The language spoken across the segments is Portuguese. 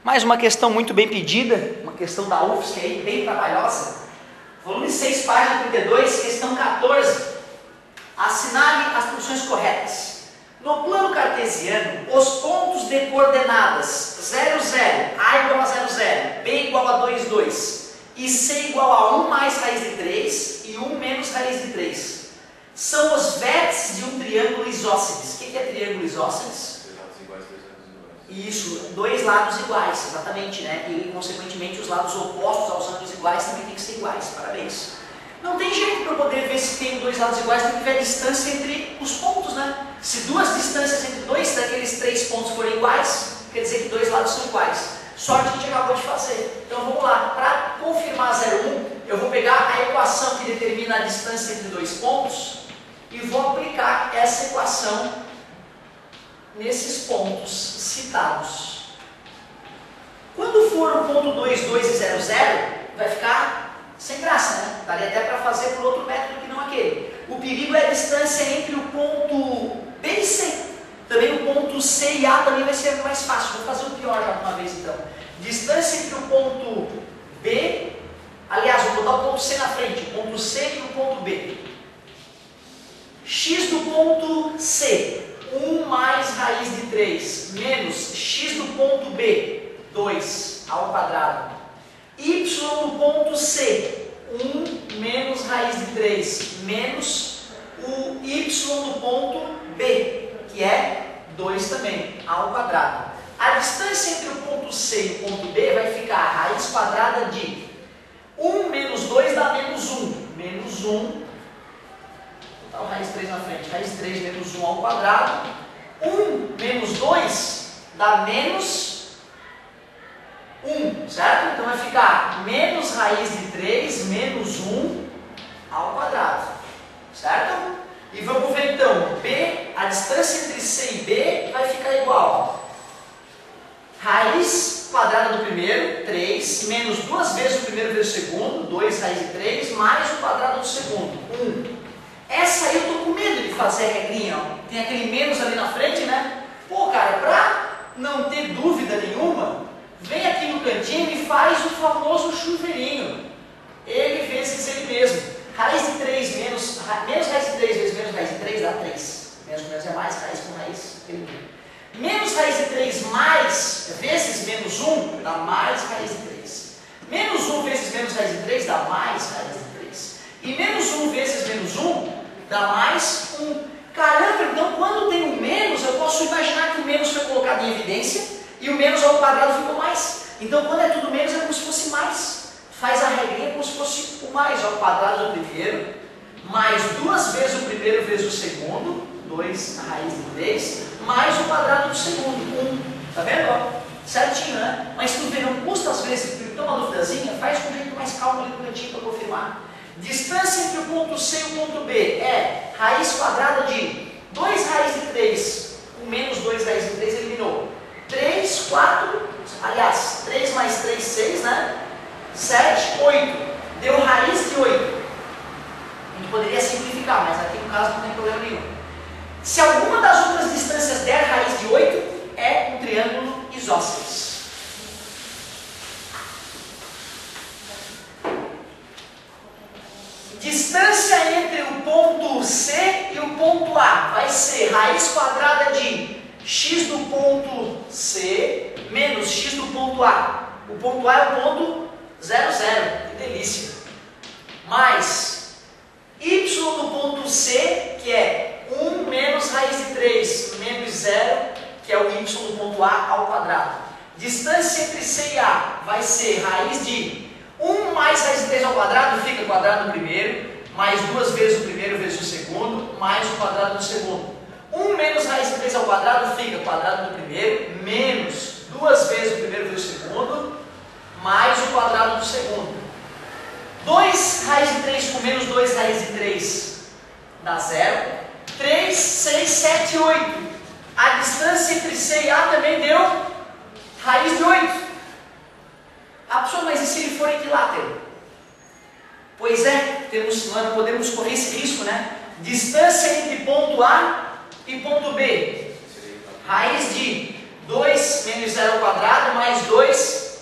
Mais uma questão muito bem pedida, uma questão da UFSC aí, bem trabalhosa. Volume 6, página 32, questão 14. Assinale as posições corretas. No plano cartesiano, os pontos de coordenadas 0, 0, A igual a 0, 0, B igual a 2, 2 e C igual a 1 mais raiz de 3 e 1 menos raiz de 3 são os vértices de um triângulo isósceles. O que é triângulo isósceles? Isso, dois lados iguais, exatamente, né? E consequentemente os lados opostos aos ângulos iguais também tem que ser iguais. Parabéns. Não tem jeito para poder ver se tem dois lados iguais, tem que ver a distância entre os pontos, né? Se duas distâncias entre dois daqueles três pontos forem iguais, quer dizer que dois lados são iguais. Sorte que a gente acabou de fazer. Então vamos lá, para confirmar 0,1, eu vou pegar a equação que determina a distância entre dois pontos e vou aplicar essa equação nesses pontos citados. Quando for o ponto 2, 2 e 0, 0, vai ficar sem graça, né? Daria até para fazer por outro método que não aquele. O perigo é a distância entre o ponto B e C. Também o ponto C e A também vai ser mais fácil. Vou fazer o pior já de uma vez então. Distância entre o ponto B, aliás, vou botar o ponto C na frente, o ponto C e o ponto B. X do ponto C, 1 mais raiz de 3, menos x do ponto B, 2 ao quadrado. Y do ponto C, 1 menos raiz de 3, menos o y do ponto B, que é 2 também, ao quadrado. A distância entre o ponto C e o ponto B vai ficar a raiz quadrada de 1 menos 2 dá menos 1. Menos 1, vou botar o raiz 3 na frente, raiz 3 menos 1 ao quadrado. 1 menos 2 dá menos 1, certo? Então vai ficar menos raiz de 3 menos 1 ao quadrado, certo? E vamos ver então, B, a distância entre C e B vai ficar igual. Raiz quadrada do primeiro, 3, menos duas vezes o primeiro vezes o segundo, 2 raiz de 3, mais o quadrado do segundo, 1. Essa aí eu tô com medo de fazer a regrinha, ó. Tem aquele menos ali na frente, né? Pô, cara, pra não ter dúvida nenhuma, vem aqui no cantinho e faz o famoso chuveirinho. Ele vezes ele mesmo. Raiz de 3 menos raiz de 3 vezes menos raiz de 3 dá 3. Menos com menos é mais, raiz com raiz, ele mesmo. Menos raiz de 3 mais vezes menos 1 dá mais raiz de 3. Menos 1 vezes menos raiz de 3 dá mais raiz de 3. E menos 1 vezes menos 1 dá mais 1. Caramba, então quando tem um menos, eu posso imaginar que o menos foi colocado em evidência e o menos ao quadrado ficou mais. Então quando é tudo menos é como se fosse mais. Faz a regrinha como se fosse o mais ao quadrado do primeiro, mais duas vezes o primeiro vezes o segundo, 2 raiz de 3, mais o quadrado do segundo, 1. Tá vendo? Ó, certinho, né? Mas tu vê, não custa às vezes, toma uma duvidazinha, faz com um jeito mais calmo ali no cantinho para confirmar. Distância entre o ponto C e o ponto B é raiz quadrada de 2 raiz de 3, o menos 2 raiz de 3 eliminou. 3, 4, aliás, 3 mais 3, 6, né? 7, 8. Deu raiz de 8. A gente poderia simplificar, mas aqui no caso não tem problema nenhum. Se alguma das outras distâncias der raiz de 8, é um triângulo isósceles. Distância entre o ponto C e o ponto A vai ser raiz quadrada de x do ponto C menos x do ponto A. O ponto A é o ponto 0, 0. Que delícia. Mais y do ponto C, que é 1 menos raiz de 3 menos 0, que é o y do ponto A ao quadrado. Distância entre C e A vai ser raiz de 1 mais raiz de 3 ao quadrado, fica quadrado no primeiro, mais duas vezes o primeiro vezes o segundo, mais o quadrado do segundo. 1 menos raiz de 3 ao quadrado fica quadrado do primeiro, menos duas vezes o primeiro vezes o segundo, mais o quadrado do segundo. 2 raiz de 3 com menos 2 raiz de 3 dá 0. 3, 6, 7, 8. A distância entre C e A também deu raiz de 8. Ah, professor, mas e se ele for equilátero? Pois é, nós podemos correr esse risco, né? Distância entre ponto A e ponto B. Raiz de 2 menos zero ao quadrado mais 2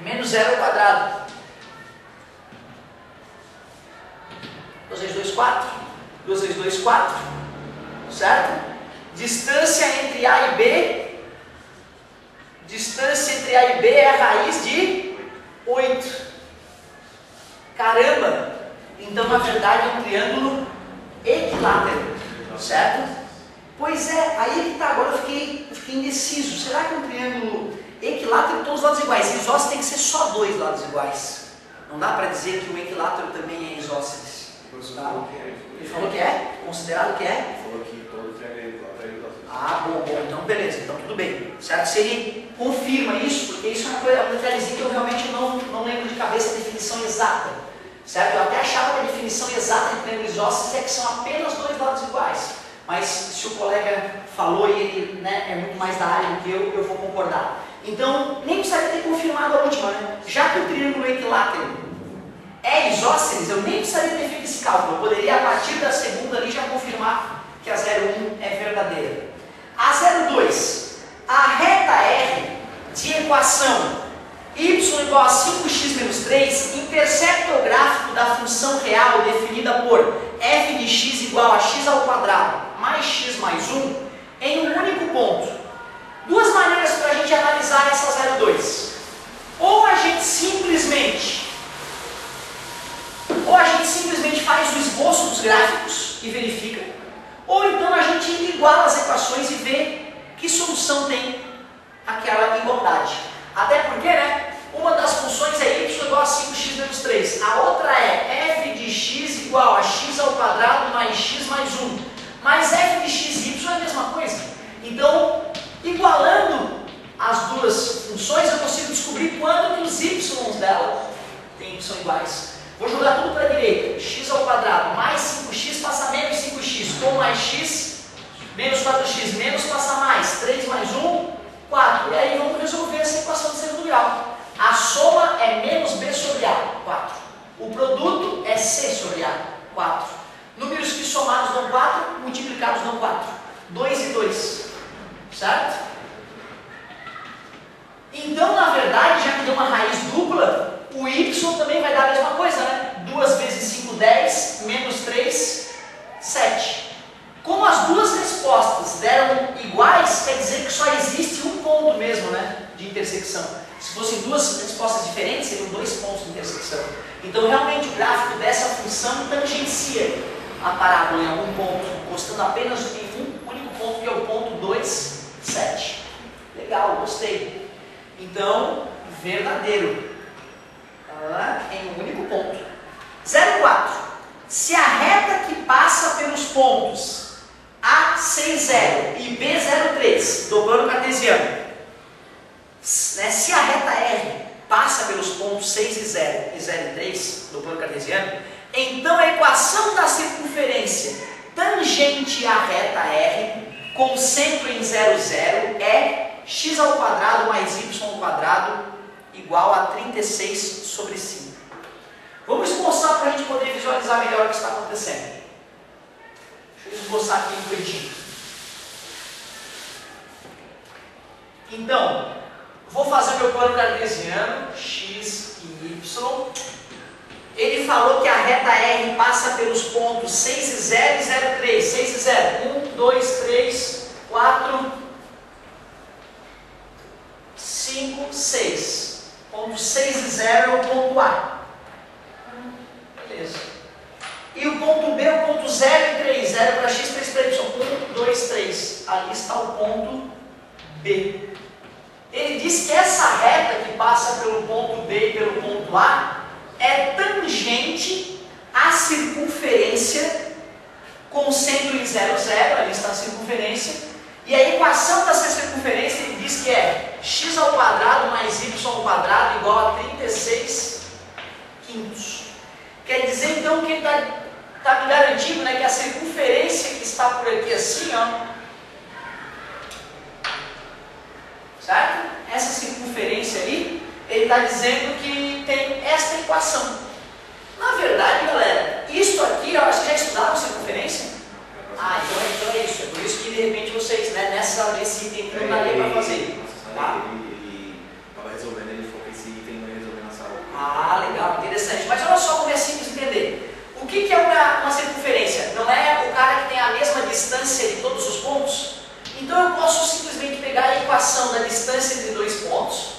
menos zero ao quadrado. 2 vezes 2, 4. 2 vezes 2, 4. Certo? Distância entre A e B. Distância entre A e B é a raiz de 8. Caramba! Então, na verdade, é um triângulo equilátero. Certo? Pois é, aí que está. Agora eu fiquei indeciso. Será que é um triângulo equilátero tem todos os lados iguais? Isósceles tem que ser só 2 lados iguais. Não dá para dizer que o equilátero também é isósceles. Tá? Ele falou que é? Considerado que é? Ele falou que todo triângulo é isósceles. Ah, bom, então beleza, então tudo bem. Certo? Se ele confirma isso, porque isso é uma coisa, um detalhezinho que eu realmente não lembro de cabeça a definição exata. Certo? Eu até achava que a definição exata de triângulo isósceles é que são apenas 2 lados iguais. Mas se o colega falou e ele, né, é muito mais da área do que eu vou concordar. Então, nem precisaria ter confirmado a última, né? Já que o triângulo equilátero é isósceles, eu nem precisaria ter feito esse cálculo. Eu poderia, a partir da segunda ali, já confirmar que a 0,1 é verdadeira. A 0,2. A reta R de equação y igual a 5x menos 3 intercepta o gráfico da função real definida por f de x igual a x ao quadrado mais x mais 1 em um único ponto. Duas maneiras para a gente analisar essa 0,2. Ou a gente simplesmente faz o esboço dos gráficos e verifica, ou então a gente iguala as equações e vê que solução tem aquela igualdade. Até porque, né, uma das funções é y igual a 5x menos 3, a outra é f de x igual a x ao quadrado mais x mais 1. Mas f de x e y é a mesma coisa. Então, igualando as duas funções, eu consigo descobrir quando que os y dela são iguais. Vou jogar tudo para a direita. X ao quadrado mais 5x passa menos 5x, com mais x, menos 4x, menos passa mais, 3 mais 1, 4. E aí vamos resolver essa equação de segundo grau. A soma é menos b sobre a, 4. O produto é c sobre a, 4. Números que somados dão 4, multiplicados dão 4. 2 e 2. Certo? Então, na verdade, já que deu uma raiz dupla, o y também vai dar a mesma coisa, né? 2 vezes 5, 10, menos 3, 7. Como as duas respostas deram iguais, quer dizer que só existe um ponto mesmo, né, de intersecção. Se fossem duas respostas diferentes, seriam 2 pontos de intersecção. Então, realmente, o gráfico dessa função tangencia a parábola em algum ponto, mostrando apenas em um único ponto, que é o ponto 2, 7. Legal, gostei. Então, verdadeiro. Em um único ponto. 0,4. Se a reta que passa pelos pontos A, 6, 0 e B, 0, 3 do plano cartesiano, né, se a reta R passa pelos pontos 6 e 0 e 0 e 3 do plano cartesiano, então a equação da circunferência tangente à reta R com centro em 0, 0 é x ao quadrado mais y ao quadrado igual a 36 sobre 5. Vamos esboçar para a gente poder visualizar melhor o que está acontecendo. Deixa eu esboçar aqui um cantinho. Então, vou fazer meu plano cartesiano, x e y. Ele falou que a reta R passa pelos pontos 6 e 0 e 0, 3. 6 e 0. 1, 2, 3, 4, 5, 6. Ponto 6 e 0 é o ponto A. Beleza. E o ponto B é o ponto 0 e 3. 0 para x, 3 para y. 1, 2, 3. Ali está o ponto B. Ele diz que essa reta que passa pelo ponto B e pelo ponto A é tangente à circunferência com centro em 0, 0. Ali está a circunferência. E a equação dessa circunferência ele diz que é x ao quadrado mais y ao quadrado igual a 36 quintos. Quer dizer então que ele está me garantindo, né, que a circunferência que está por aqui assim, ó, certo? Essa circunferência ali, ele está dizendo que tem esta equação. Na verdade, galera, isso aqui, ó, vocês já estudaram circunferência? Ah, então é isso. É por isso que que de repente vocês, né, nesse item que não daria para fazer. Tá? Ele estava resolvendo, ele falou que esse item não ia resolver na sala. Ah, legal, interessante. Mas olha só como é simples de entender. O que é uma circunferência? Não é o cara que tem a mesma distância de todos os pontos? Então eu posso simplesmente pegar a equação da distância entre dois pontos.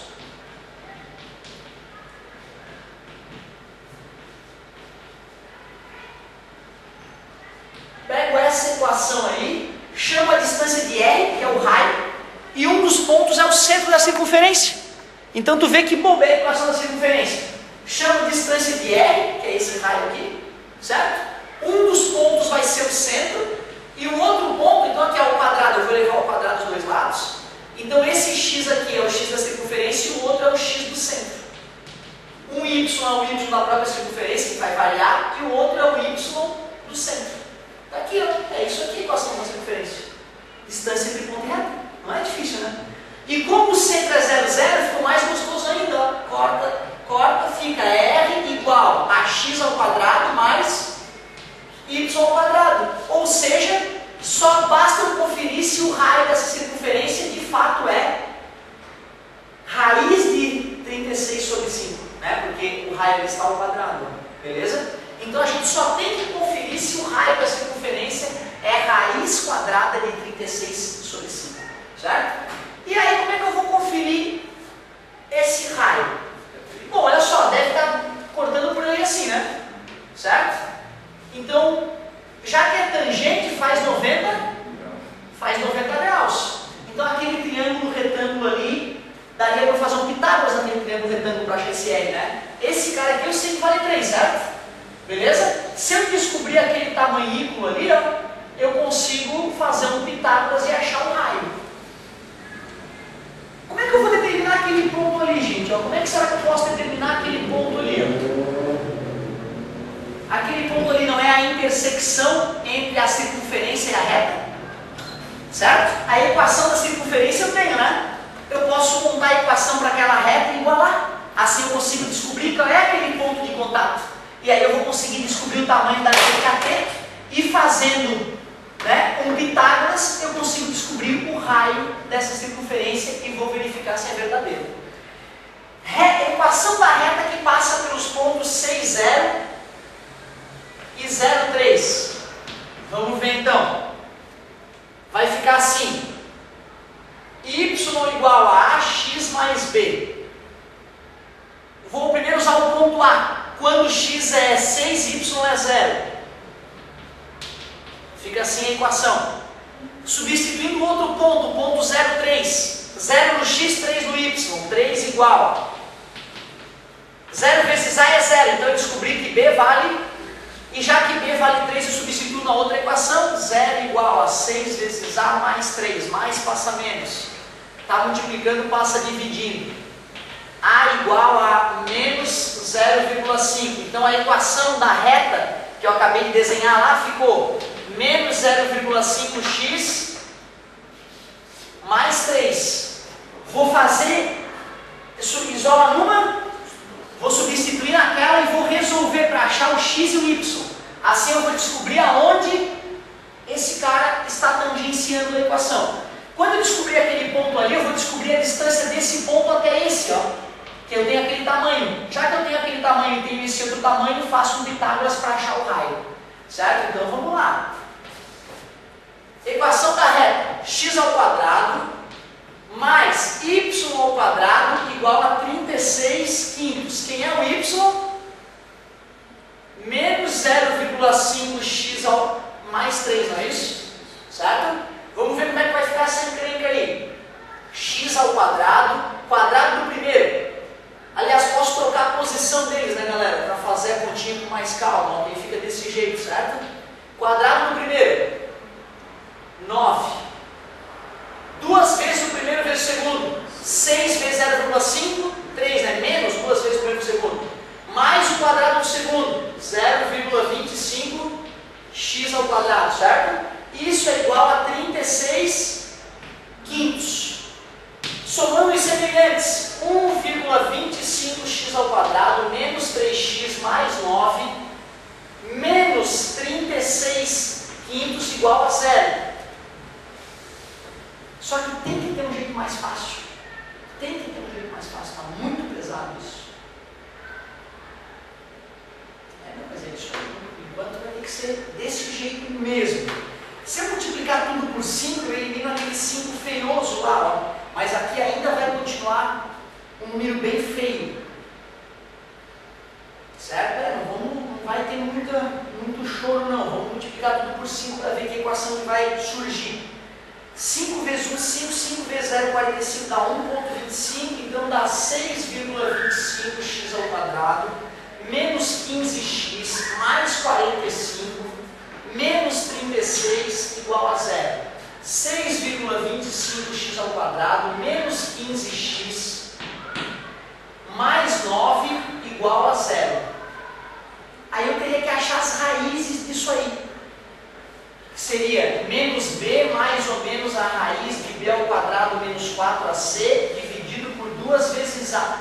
Pego essa equação aí, chamo a distância de R, que é o raio, e um dos pontos é o centro da circunferência. Então tu vê que bobeira a equação da circunferência. Chamo a distância de R, que é esse raio aqui, certo? Um dos pontos vai ser o centro, e o outro ponto, então aqui é o quadrado, eu vou levar o quadrado dos dois lados. Então esse x aqui é o x da circunferência e o outro é o x do centro. Um y é o y da própria circunferência, que vai variar, e o outro é o y do centro. Está aqui, ó. É isso aqui a equação da circunferência. Distância entre ponto e reta. Não é difícil, né? E como o centro é 0, 0, ficou mais gostoso ainda, ó. Corta, fica R igual a x ao quadrado mais y ao quadrado. Ou seja, só basta eu conferir se o raio dessa circunferência de fato é raiz de 36 sobre 5, né? Porque o raio está ao quadrado, beleza? Então a gente só tem que conferir se o raio da circunferência é raiz quadrada de 36 sobre 5, certo? E aí como é que eu vou conferir esse raio? Bom, olha só, deve estar cortando por aí assim, né? Certo? Então, já que é tangente, faz 90 graus. Então aquele triângulo retângulo ali, daria para fazer um Pitágoras naquele triângulo retângulo para achar esse R, né? Esse cara aqui eu sei que vale 3, certo? Beleza? Se eu descobrir aquele tamanhículo ali, ó, eu consigo fazer um Pitágoras e achar um raio. Como é que eu vou determinar aquele ponto ali, gente? Ó? Como é que será que eu posso determinar aquele ponto ali? Ó? Aquele ponto ali não é a intersecção entre a circunferência e a reta? Certo? A equação da circunferência eu tenho, né? Eu posso montar a equação para aquela reta e igualar. Assim eu consigo descobrir qual é aquele ponto de contato. E aí eu vou conseguir descobrir o tamanho daquele cateto e fazendo, né, um Pitágoras, eu consigo descobrir o raio dessa circunferência e vou verificar se é verdadeiro. Equação da reta que passa pelos pontos 6, 0 e 0, 3. Vamos ver então. Vai ficar assim. Y igual a AX mais B. Vou primeiro usar o ponto A. Quando x é 6, y é 0. Fica assim a equação. Substituindo outro ponto, o ponto 0, 3. 0 no x, 3 no y. 3 igual. 0 vezes A é 0. Então eu descobri que B vale. E já que B vale 3, eu substituo na outra equação. 0 igual a 6 vezes A mais 3. Mais passa menos. Está multiplicando, passa dividindo. A igual a menos 0,5. Então a equação da reta que eu acabei de desenhar lá ficou menos 0,5x mais 3. Vou fazer, isola numa, vou substituir naquela e vou resolver para achar o x e o y. Assim eu vou descobrir aonde esse cara está tangenciando a equação. Quando eu descobrir aquele ponto ali, eu vou descobrir a distância desse ponto até esse, ó. Que eu tenho aquele tamanho. Já que eu tenho aquele tamanho e tenho esse outro tamanho, faço um Pitágoras para achar o raio. Certo? Então vamos lá. Equação da reta. X ao quadrado mais y ao quadrado igual a 36 quintos. Quem é o y? Menos 0,5x ao mais 3, não é isso? Certo? Vamos ver como é que vai ficar essa encrenca aí. X ao quadrado, quadrado do primeiro. Aliás, posso trocar a posição deles, né, galera? Para fazer a continha com mais calma. Ó, fica desse jeito, certo? Quadrado do primeiro. 9. 2 vezes o primeiro vezes o segundo. 6 vezes 0,5. 3, né? Menos 2 vezes o primeiro vezes o segundo. Mais o quadrado do segundo. 0,25x ao quadrado, certo? Isso é igual a 36 quintos. Somando os semelhantes, 1,25x ao quadrado menos 3x mais 9 menos 36 quintos igual a 0. Só que tem que ter um jeito mais fácil. Tem que ter um jeito mais fácil, está muito pesado isso. Mas é isso aí, por enquanto vai ter que ser desse jeito mesmo. Se eu multiplicar tudo por 5, eu elimino aquele 5 feioso lá, ó. Mas aqui ainda vai continuar um número bem feio. Certo? Não vai ter muito choro não. Vamos multiplicar tudo por 5 para ver que equação que vai surgir. 5 vezes 1, 5, 5 vezes 0, 45 dá 1,25, então dá 6,25x ao quadrado, menos 15x, mais 45, menos 36, igual a 0. 6,25x ao quadrado, menos 15x, mais 9, igual a 0. Aí eu teria que achar as raízes disso aí. Seria menos b mais ou menos a raiz de b ao quadrado menos 4ac dividido por 2 vezes a.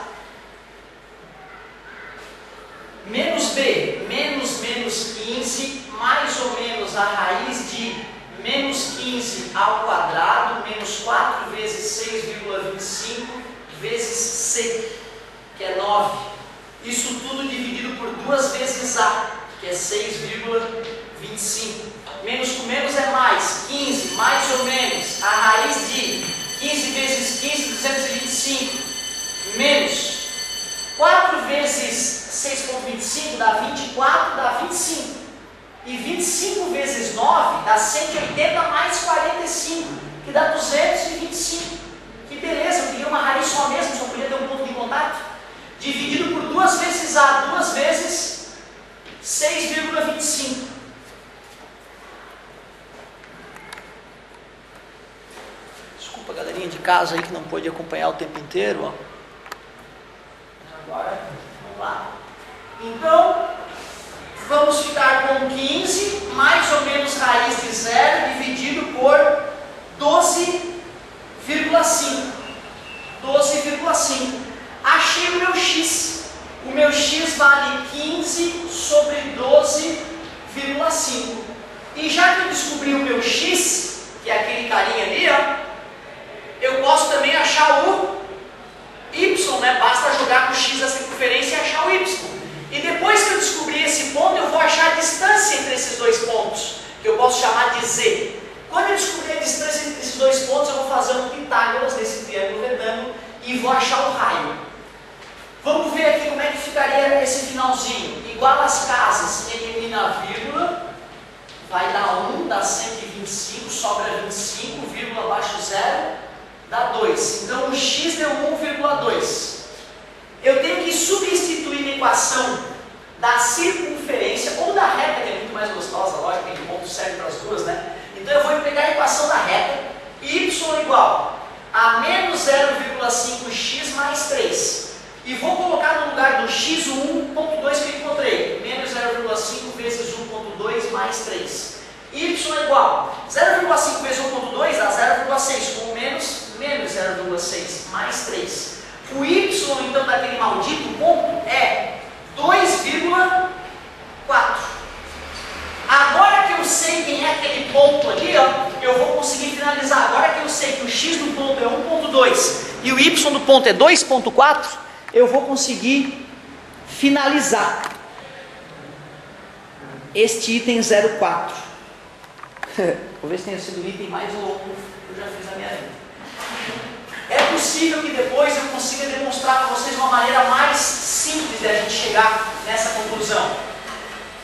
Menos b, menos 15, mais ou menos a raiz de menos 15 ao quadrado menos 4 vezes 6,25 vezes c, que é 9. Isso tudo dividido por 2 vezes a, que é 6,25. Menos com menos é mais, 15, mais ou menos, a raiz de 15 vezes 15, 225, menos 4 vezes 6,25 dá 24, dá 25. E 25 vezes 9 dá 180 mais 45, que dá 225. Que beleza, eu queria uma raiz só mesmo, só podia ter um ponto de contato. Dividido por 2 vezes a, 2 vezes 6,25. Desculpa a galerinha de casa aí que não pôde acompanhar o tempo inteiro. Ó. Agora, vamos lá. Então, vamos ficar com 15, mais ou menos raiz de 0, dividido por 12,5. 12,5. Achei o meu x. O meu x vale 15 sobre 12,5. E já que eu descobri o meu x, que é aquele carinha ali, ó, eu posso também achar o y, né? Basta jogar com o x da circunferência e achar o y. E depois que eu descobrir esse ponto, eu vou achar a distância entre esses dois pontos, que eu posso chamar de z. Quando eu descobrir a distância entre esses dois pontos, eu vou fazer um Pitágoras nesse triângulo retângulo e vou achar o raio. Vamos ver aqui como é que ficaria esse finalzinho. Igual as casas, elimina a vírgula, vai dar 1, dá 125, sobra 25, vírgula abaixo 0, dá 2. Então o x deu 1,2. Eu tenho que substituir na equação da circunferência ou da reta, que é muito mais gostosa, lógico, que o ponto serve para as duas, né? Então eu vou pegar a equação da reta, y igual a menos 0,5x mais 3. E vou colocar no lugar do x o 1,2 que eu encontrei. Menos 0,5 vezes 1,2 mais 3. Y igual 0,5 vezes 1,2 dá 0,6, com menos 0,6 mais 3. O y, então, daquele maldito ponto é 2,4. Agora que eu sei quem é aquele ponto ali, ó, eu vou conseguir finalizar. Agora que eu sei que o x do ponto é 1,2 e o y do ponto é 2,4, eu vou conseguir finalizar este item 04. Vou ver se tenha sido o item mais louco que eu já fiz na minha vida. É possível que depois eu consiga demonstrar para vocês uma maneira mais simples de a gente chegar nessa conclusão.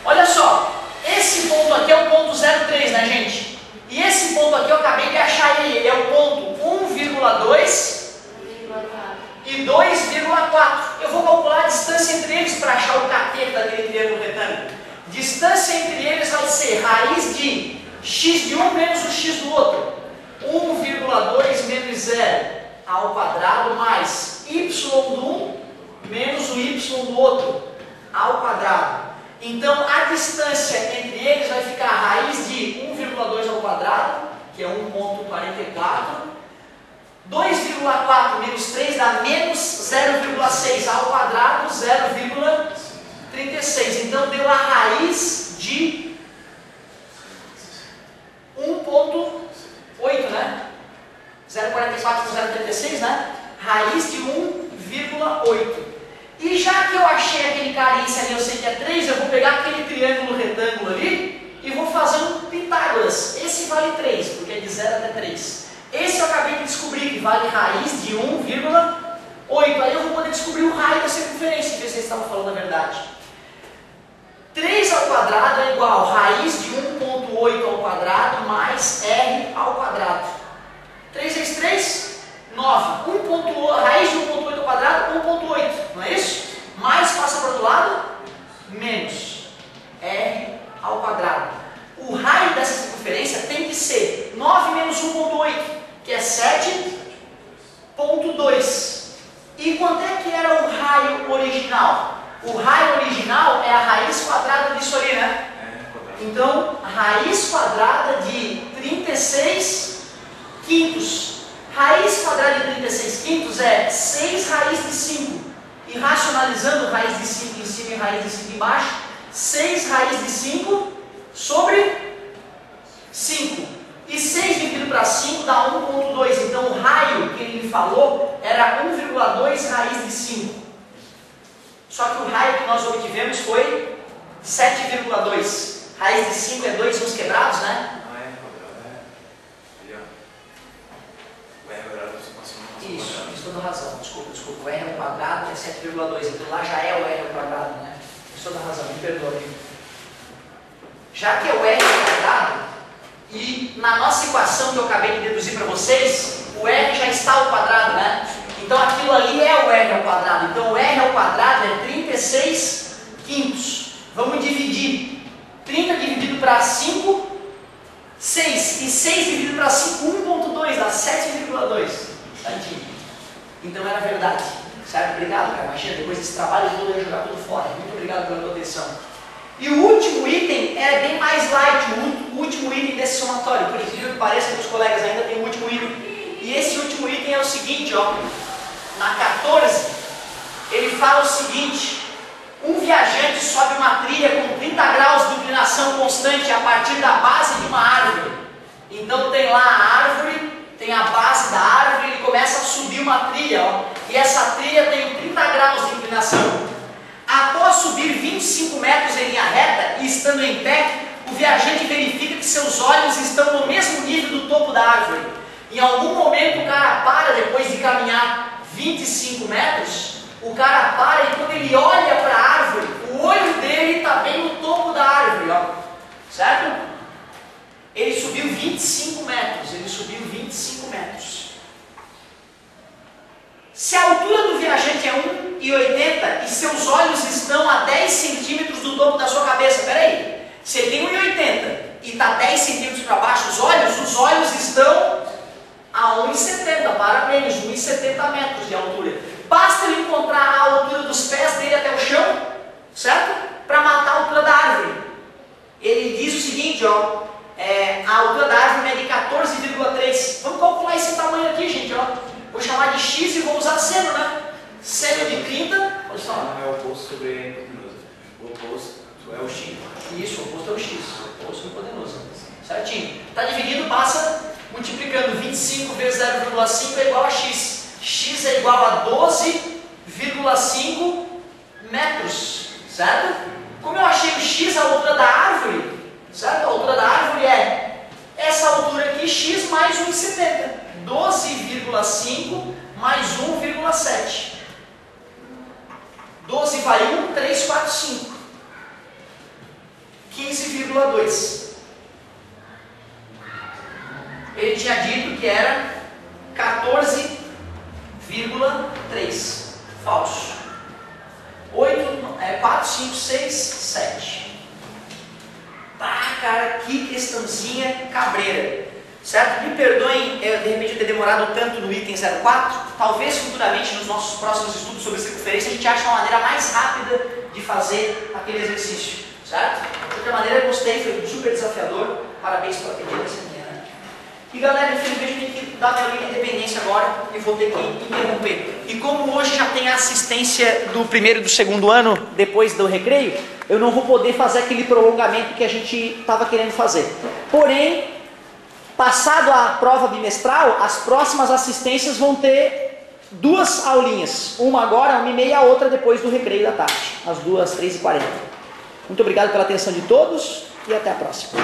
Olha só, esse ponto aqui é o ponto 03, né, gente? E esse ponto aqui eu acabei de achar ele é o ponto 1,2 e 2,4. Eu vou calcular a distância entre eles para achar o cateto daquele triângulo retângulo. Distância entre eles vai ser raiz de x de um menos o x do outro. 1,2 menos 0 ao quadrado mais y do um menos o y do outro ao quadrado. Então a distância entre eles vai ficar a raiz de 1,2 ao quadrado, que é 1,44. 2,4 menos 3 dá menos 0,6 ao quadrado, 0,36. Então deu a raiz de 1,8, né? 0,44 com 0,36, né? Raiz de 1,8. E já que eu achei aquele carícia ali, eu sei que é 3, eu vou pegar aquele triângulo retângulo ali e vou fazer um Pitágoras. Esse vale 3, porque é de 0 até 3. Esse eu acabei de descobrir que vale raiz de 1,8. Aí eu vou poder descobrir o raio da circunferência, ver se vocês estavam falando a verdade. 3 ao quadrado é igual a raiz de 1,8 ao quadrado mais r ao quadrado. 3 vezes 3, 9. Raiz de 1,8 ao quadrado, 1,8. Não é isso? Mais passa para o outro lado, menos r ao quadrado. O raio dessa circunferência tem que ser 9 menos 1,8, que é 7,2. E quanto é que era o raio original? O raio original é a raiz quadrada disso ali, né? Então, raiz quadrada de 36 quintos. Raiz quadrada de 36 quintos é 6 raiz de 5. E racionalizando raiz de 5 em cima e raiz de 5 embaixo, 6 raiz de 5 sobre 5. E 6 dividido para 5 dá 1,2. Então o raio que ele me falou era 1,2 raiz de 5. Só que o raio que nós obtivemos foi 7,2. Raiz de 5 é 2 uns quebrados, né? Não é quadrado, é. O R quadrado você passou no Isso toda razão. Desculpa. O R ao quadrado é 7,2. Então lá já é o R ao quadrado, né? Isso toda razão, me perdoe. Já que é o R ao quadrado, e na nossa equação que eu acabei de deduzir para vocês, o R já está ao quadrado, né? Então aquilo ali é o R ao quadrado. Então o R ao quadrado é 36 quintos. Vamos dividir. 30 dividido para 5, 6. E 6 dividido para 5, 1,2, dá 7,2. Certinho. Então era verdade. Certo? Obrigado, cara. Imagina, depois desse trabalho todo eu ia jogar tudo fora. Muito obrigado pela tua atenção. E o último item é bem mais light, o último item desse somatório. Por incrível que pareça, que os colegas ainda têm o último item. E esse último item é o seguinte, ó. Na 14, ele fala o seguinte: um viajante sobe uma trilha com 30 graus de inclinação constante a partir da base de uma árvore. Então tem lá a árvore, tem a base da árvore, ele começa a subir uma trilha, ó. E essa trilha tem 30 graus de inclinação. Após subir 25 metros em linha reta e estando em pé, o viajante verifica que seus olhos estão no mesmo nível do topo da árvore. Em algum momento o cara para, depois de caminhar 25 metros, o cara para e quando ele olha para a árvore, o olho dele está bem no topo da árvore, ó. Certo? Ele subiu 25 metros, Se a altura do viajante é 1,80 e seus olhos estão a 10 centímetros do topo da sua cabeça, peraí, se ele tem 1,80 e está 10 centímetros para baixo os olhos estão a 1,70, para menos, 1,70 metros de altura. Basta ele encontrar a altura dos pés dele até o chão, certo? Para matar a altura da árvore. Ele diz o seguinte, ó, a altura da árvore é de 14,3. Vamos calcular esse tamanho aqui, gente, ó. Vou chamar de x e vou usar seno, né? Seno de 30, pode falar. Não é o oposto sobre a hipotenusa. O oposto é o x. Isso, o oposto é o x. O oposto é a hipotenusa. Certinho. Está dividido, passa multiplicando. 25 vezes 0,5 é igual a x. X é igual a 12,5 metros. Certo? Como eu achei o x a altura da árvore, certo? A altura da árvore é essa altura aqui, x mais 1,70. 12,5 mais 1,7. 12 vai 1, 3, 4, 5. 15,2. Ele tinha dito que era 14,3. Falso. 4, 5, 6, 7. Tá, cara, que questãozinha cabreira. Certo? Me perdoem, de repente eu ter demorado tanto no item 04. Talvez futuramente, nos nossos próximos estudos sobre circunferência, a gente ache uma maneira mais rápida de fazer aquele exercício. Certo? De qualquer maneira, eu gostei, foi super desafiador. Parabéns pela pedida dessa manhã. E galera, infelizmente eu tenho que dar minha linha de independência agora e vou ter que interromper. E como hoje já tem a assistência do primeiro e do segundo ano, depois do recreio, eu não vou poder fazer aquele prolongamento que a gente estava querendo fazer. Porém, Passado a prova bimestral, as próximas assistências vão ter 2 aulinhas. Uma agora, 1h30, a outra depois do recreio da tarde, às 2h, 3h40. Muito obrigado pela atenção de todos e até a próxima.